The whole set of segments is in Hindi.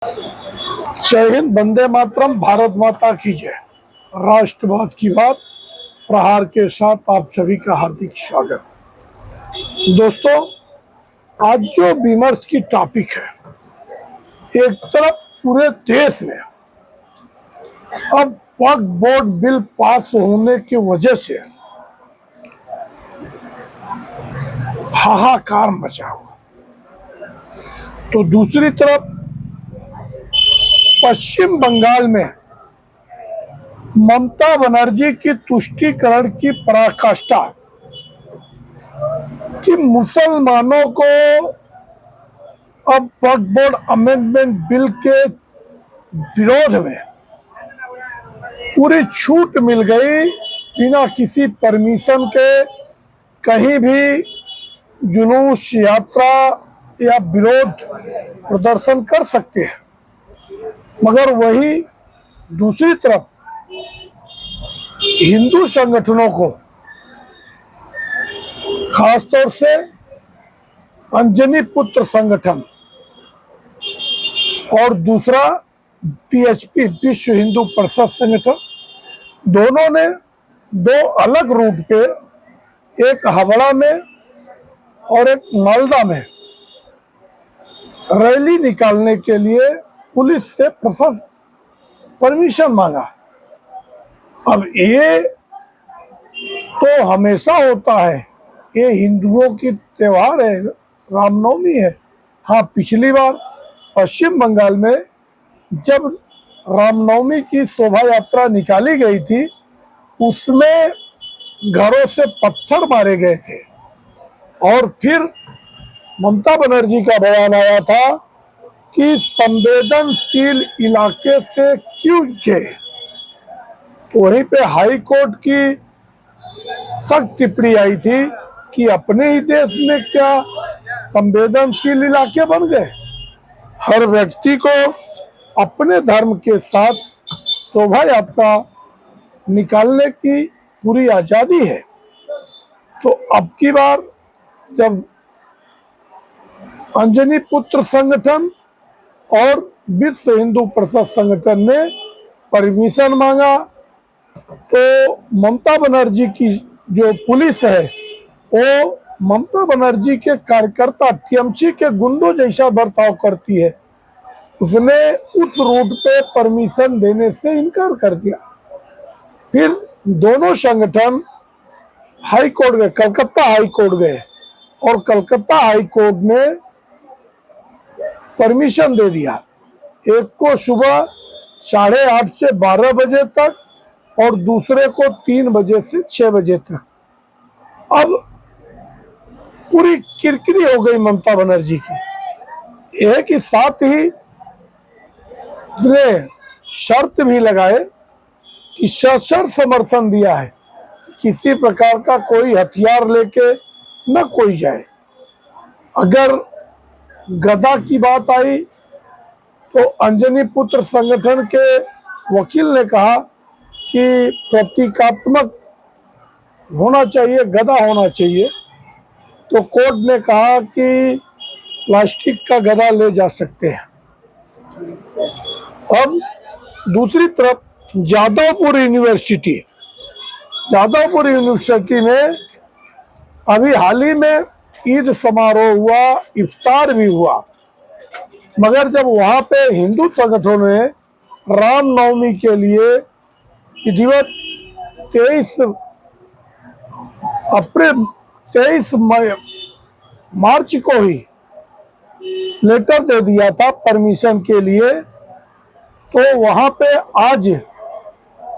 जय हिंद, वंदे मातरम, भारत माता की जय। राष्ट्रवाद की बात प्रहार के साथ आप सभी का हार्दिक स्वागत। दोस्तों, आज जो विमर्श की टॉपिक है, एक तरफ पूरे देश में अब वक्फ बोर्ड बिल पास होने की वजह से हाहाकार मचा हुआ, तो दूसरी तरफ पश्चिम बंगाल में ममता बनर्जी की तुष्टीकरण की पराकाष्ठा कि मुसलमानों को अब वक्फ बोर्ड अमेंडमेंट बिल के विरोध में पूरी छूट मिल गई। बिना किसी परमिशन के कहीं भी जुलूस, यात्रा या विरोध प्रदर्शन कर सकते हैं। मगर वही दूसरी तरफ हिंदू संगठनों को, खासतौर से अंजनी पुत्र संगठन और दूसरा पीएचपी विश्व हिंदू परिषद संगठन, दोनों ने दो अलग रूट पे, एक हावड़ा में और एक मालदा में रैली निकालने के लिए पुलिस से प्रशासन परमिशन मांगा। अब ये तो हमेशा होता है, ये हिंदुओं की त्योहार है, रामनवमी है। हाँ, पिछली बार पश्चिम बंगाल में जब रामनवमी की शोभा यात्रा निकाली गई थी, उसमें घरों से पत्थर मारे गए थे और फिर ममता बनर्जी का बयान आया था कि संवेदनशील इलाके से क्यों गए। तो वहीं पे हाई कोर्ट की सख्त टिप्पणी आई थी कि अपने ही देश में क्या संवेदनशील इलाके बन गए। हर व्यक्ति को अपने धर्म के साथ शोभा यात्रा निकालने की पूरी आजादी है। तो अब की बार जब अंजनी पुत्र संगठन और विश्व हिंदू परिषद संगठन ने परमिशन मांगा, तो ममता बनर्जी की जो पुलिस है वो ममता बनर्जी के कार्यकर्ता, टीएमसी के गुंडों जैसा बर्ताव करती है। उसने उस रूट पे परमिशन देने से इनकार कर दिया। फिर दोनों संगठन हाई कोर्ट गए, कलकत्ता हाई कोर्ट गए और कलकत्ता हाई कोर्ट ने परमिशन दे दिया। एक को सुबह 8:30 से 12 बजे तक और दूसरे को 3 बजे से 6 बजे तक। अब पूरी किरकिरी हो गई ममता बनर्जी की। यह कि साथ ही उसने शर्त भी लगाए कि सशर्त समर्थन दिया है, किसी प्रकार का कोई हथियार लेके न कोई जाए। अगर गदा की बात आई तो अंजनी पुत्र संगठन के वकील ने कहा कि प्रतीकात्मक होना चाहिए, गदा होना चाहिए। तो कोर्ट ने कहा कि प्लास्टिक का गदा ले जा सकते हैं। अब दूसरी तरफ जादवपुर यूनिवर्सिटी में अभी हाल ही में ईद समारोह हुआ, इफ्तार भी हुआ। मगर जब वहां पे हिंदू संगठनों ने रामनवमी के लिए विधिवत 23 मार्च को ही लेटर दे दिया था परमिशन के लिए, तो वहां पे आज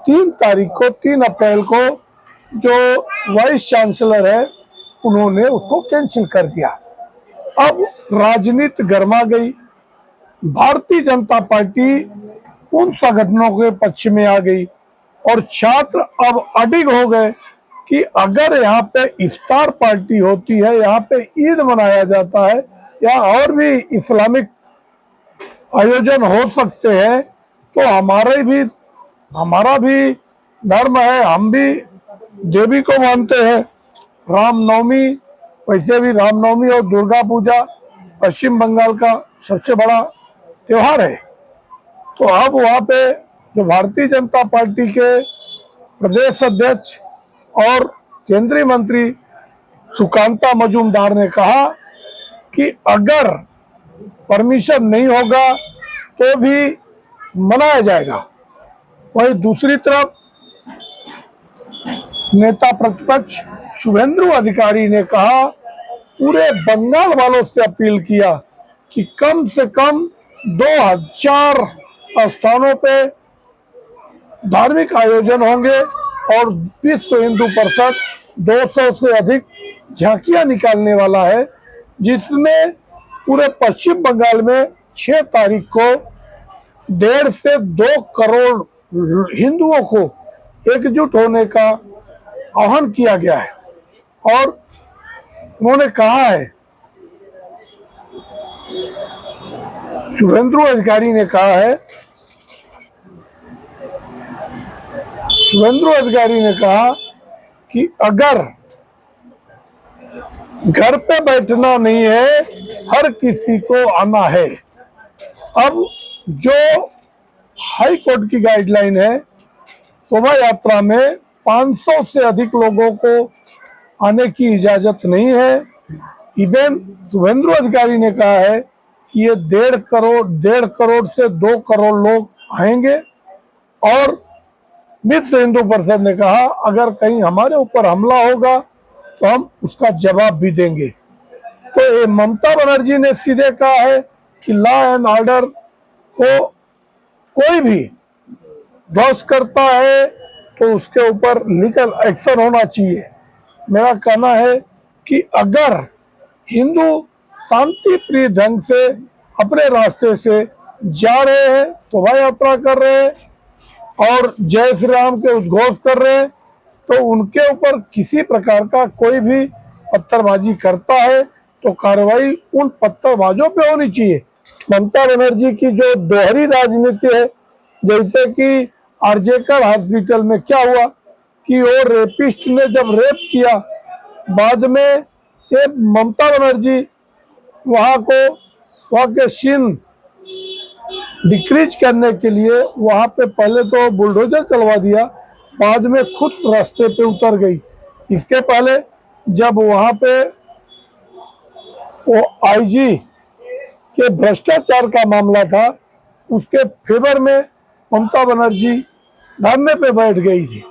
3 अप्रैल को जो वाइस चांसलर है उन्होंने उसको कैंसिल कर दिया। अब राजनीति गर्मा गई। भारतीय जनता पार्टी उन संगठनों के पक्ष में आ गई और छात्र अब अडिग हो गए कि अगर यहाँ पे इफ्तार पार्टी होती है, यहाँ पे ईद मनाया जाता है या और भी इस्लामिक आयोजन हो सकते हैं, तो हमारा भी धर्म है, हम भी देवी को मानते हैं। रामनवमी, वैसे भी रामनवमी और दुर्गा पूजा पश्चिम बंगाल का सबसे बड़ा त्योहार है। तो अब वहाँ पे जो भारतीय जनता पार्टी के प्रदेश अध्यक्ष और केंद्रीय मंत्री सुकांता मजूमदार ने कहा कि अगर परमिशन नहीं होगा तो भी मनाया जाएगा। वहीं दूसरी तरफ नेता प्रतिपक्ष शुभेंदु अधिकारी ने कहा, पूरे बंगाल वालों से अपील किया कि कम से कम 2000 स्थानों पे धार्मिक आयोजन होंगे और विश्व हिंदू परिषद 200 से अधिक झांकियां निकालने वाला है, जिसमें पूरे पश्चिम बंगाल में 6 तारीख को 1.5 से 2 करोड़ हिंदुओं को एकजुट होने का आह्वान किया गया है। और उन्होंने कहा है, शुभेंदु अधिकारी ने कहा है, शुभेंदु अधिकारी ने कहा कि अगर घर पे बैठना नहीं है, हर किसी को आना है। अब जो हाई कोर्ट की गाइडलाइन है, शोभा यात्रा में 500 से अधिक लोगों को आने की इजाजत नहीं है। इवन शुभेंदु अधिकारी ने कहा है कि ये 1.5 करोड़ से 2 करोड़ लोग आएंगे। और विश्व हिंदू परिषद ने कहा, अगर कहीं हमारे ऊपर हमला होगा तो हम उसका जवाब भी देंगे। तो ये ममता बनर्जी ने सीधे कहा है कि लॉ एंड ऑर्डर को कोई भी ध्वस्त करता है तो उसके ऊपर लीगल एक्शन होना चाहिए। मेरा कहना है कि अगर हिंदू शांति प्रिय ढंग से अपने रास्ते से जा रहे हैं, शोभा यात्रा कर रहे हैं और जय श्री राम के उद्घोष कर रहे हैं, तो उनके ऊपर किसी प्रकार का कोई भी पत्थरबाजी करता है तो कार्रवाई उन पत्थरबाजों पे होनी चाहिए। ममता बनर्जी की जो दोहरी राजनीति है, जैसे कि आरजेकर हॉस्पिटल में क्या हुआ कि वो रेपिस्ट ने जब रेप किया, बाद में ये ममता बनर्जी वहां के सीन डिक्रीज करने के लिए वहां पे पहले तो बुलडोजर चलवा दिया, बाद में खुद रास्ते पे उतर गई। इसके पहले जब वहां पे वो आईजी के भ्रष्टाचार का मामला था, उसके फेवर में ममता बनर्जी धरने पे बैठ गई थी।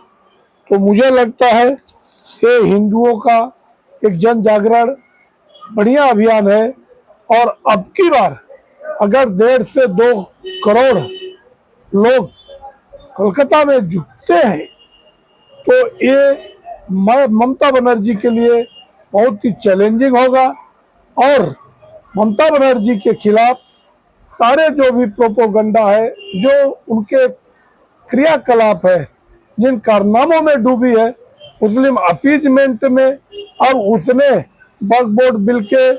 तो मुझे लगता है कि हिंदुओं का एक जन जागरण बढ़िया अभियान है। और अब की बार अगर 1.5 से 2 करोड़ लोग कोलकाता में जुटते हैं तो ये ममता बनर्जी के लिए बहुत ही चैलेंजिंग होगा। और ममता बनर्जी के खिलाफ सारे जो भी प्रोपोगंडा है, जो उनके क्रियाकलाप है, जिन कारनामों में डूबी है, मुस्लिम अपीजमेंट में, अब उसने वक्फ बोर्ड बिल के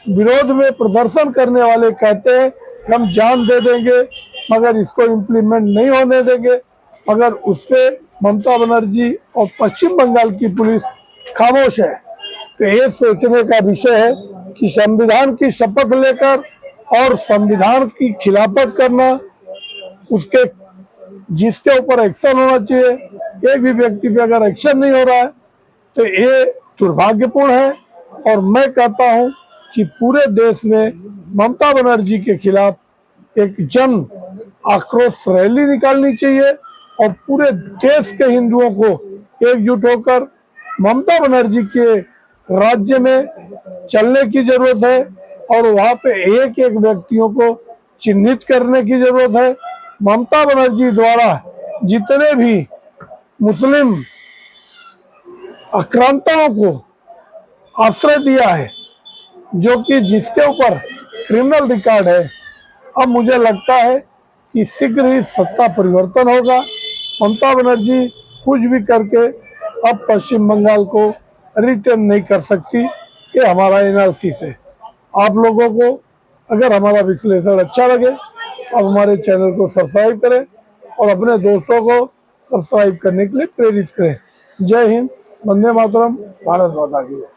विरोध में प्रदर्शन करने वाले कहते हैं कि हम जान दे देंगे मगर इसको इम्प्लीमेंट नहीं होने देंगे, मगर उस पर ममता बनर्जी और पश्चिम बंगाल की पुलिस खामोश है। तो ये सोचने का विषय है कि संविधान की शपथ लेकर और संविधान की खिलाफत करना, उसके जिसके ऊपर एक्शन होना चाहिए, एक भी व्यक्ति पे अगर एक्शन नहीं हो रहा है तो ये दुर्भाग्यपूर्ण है। और मैं कहता हूं कि पूरे देश में ममता बनर्जी के खिलाफ एक जन आक्रोश रैली निकालनी चाहिए और पूरे देश के हिंदुओं को एकजुट होकर ममता बनर्जी के राज्य में चलने की जरूरत है और वहां पे एक एक व्यक्तियों को चिन्हित करने की जरूरत है। ममता बनर्जी द्वारा जितने भी मुस्लिम आक्रांताओं को आश्रय दिया है, जो कि जिसके ऊपर क्रिमिनल रिकॉर्ड है, अब मुझे लगता है कि शीघ्र ही सत्ता परिवर्तन होगा। ममता बनर्जी कुछ भी करके अब पश्चिम बंगाल को रिटर्न नहीं कर सकती। ये हमारा एनालिसिस है। आप लोगों को अगर हमारा विश्लेषण अच्छा लगे तो हमारे चैनल को सब्सक्राइब करें और अपने दोस्तों को सब्सक्राइब करने के लिए प्रेरित करें। जय हिंद, वंदे मातरम, भारत माता की जय।